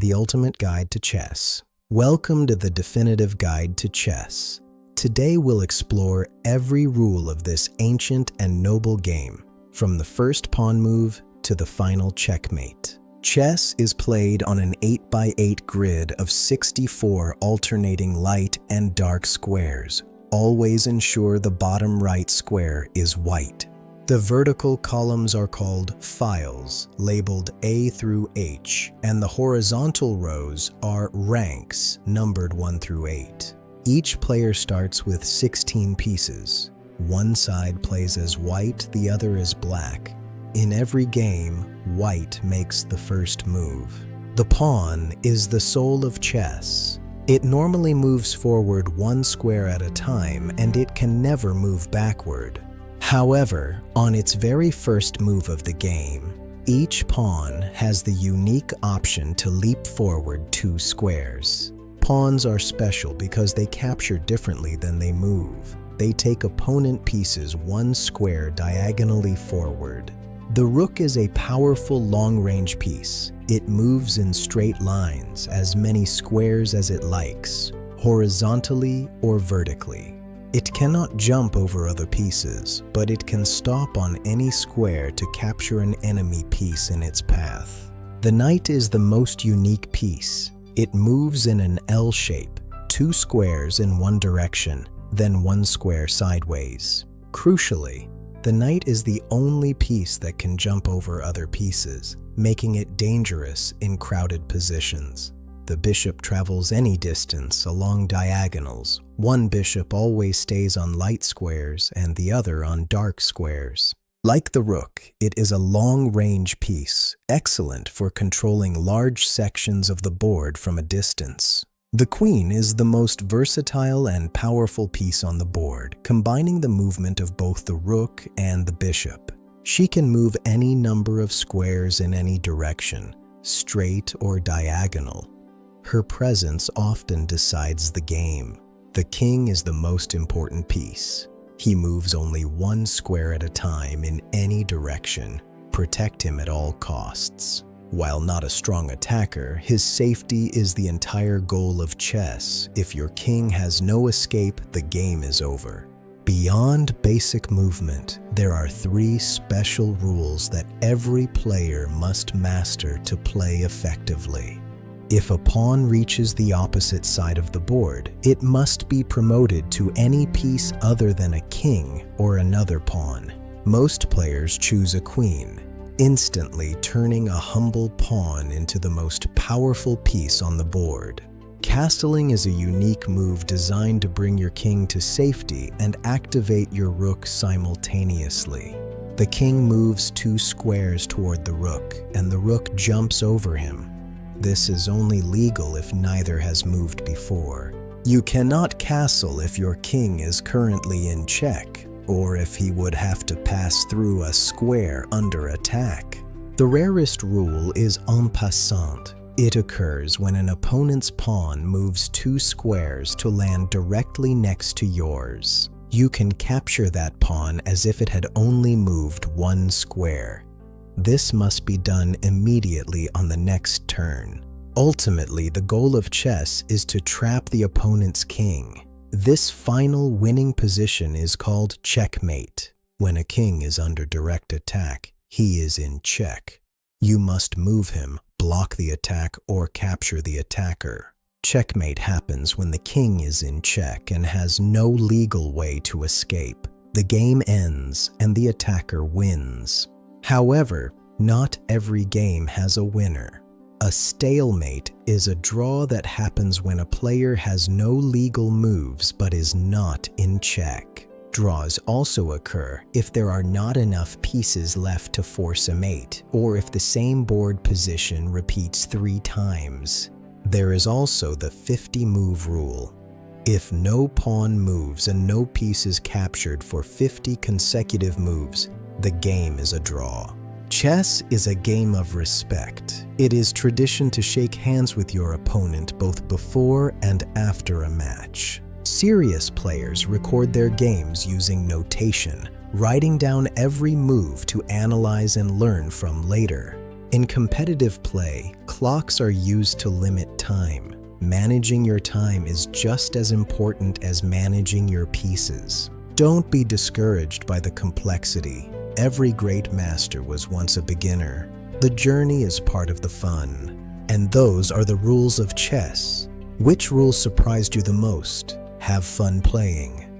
the ultimate guide to chess. Welcome to the definitive guide to chess. Today we'll explore every rule of this ancient and noble game, from the first pawn move to the final checkmate. Chess is played on an 8x8 grid of 64 alternating light and dark squares. Always ensure the bottom right square is white. The vertical columns are called files, labeled A through H, and the horizontal rows are ranks, numbered 1 through 8. Each player starts with 16 pieces. One side plays as white, the other as black. In every game, white makes the first move. The pawn is the soul of chess. It normally moves forward one square at a time, and it can never move backward. However, on its very first move of the game, each pawn has the unique option to leap forward 2 squares. Pawns are special because they capture differently than they move. They take opponent pieces 1 square diagonally forward. The rook is a powerful long-range piece. It moves in straight lines, as many squares as it likes, horizontally or vertically. It cannot jump over other pieces, but it can stop on any square to capture an enemy piece in its path. The knight is the most unique piece. It moves in an L shape, 2 squares in one direction, then 1 square sideways. Crucially, the knight is the only piece that can jump over other pieces, making it dangerous in crowded positions. The bishop travels any distance along diagonals. One bishop always stays on light squares and the other on dark squares. Like the rook, it is a long-range piece, excellent for controlling large sections of the board from a distance. The queen is the most versatile and powerful piece on the board, combining the movement of both the rook and the bishop. She can move any number of squares in any direction, straight or diagonal. Her presence often decides the game. The king is the most important piece. He moves only 1 square at a time in any direction. Protect him at all costs. While not a strong attacker, his safety is the entire goal of chess. If your king has no escape, the game is over. Beyond basic movement, there are 3 special rules that every player must master to play effectively. If a pawn reaches the opposite side of the board, it must be promoted to any piece other than a king or another pawn. Most players choose a queen, instantly turning a humble pawn into the most powerful piece on the board. Castling is a unique move designed to bring your king to safety and activate your rook simultaneously. The king moves 2 squares toward the rook, and the rook jumps over him. This is only legal if neither has moved before. You cannot castle if your king is currently in check, or if he would have to pass through a square under attack. The rarest rule is en passant. It occurs when an opponent's pawn moves 2 squares to land directly next to yours. You can capture that pawn as if it had only moved 1 square. This must be done immediately on the next turn. Ultimately, the goal of chess is to trap the opponent's king. This final winning position is called checkmate. When a king is under direct attack, he is in check. You must move him, block the attack, or capture the attacker. Checkmate happens when the king is in check and has no legal way to escape. The game ends and the attacker wins. However, not every game has a winner. A stalemate is a draw that happens when a player has no legal moves but is not in check. Draws also occur if there are not enough pieces left to force a mate, or if the same board position repeats 3 times. There is also the 50-move rule. If no pawn moves and no piece is captured for 50 consecutive moves, the game is a draw. Chess is a game of respect. It is tradition to shake hands with your opponent both before and after a match. Serious players record their games using notation, writing down every move to analyze and learn from later. In competitive play, clocks are used to limit time. Managing your time is just as important as managing your pieces. Don't be discouraged by the complexity. Every great master was once a beginner. The journey is part of the fun. And those are the rules of chess. Which rules surprised you the most? Have fun playing.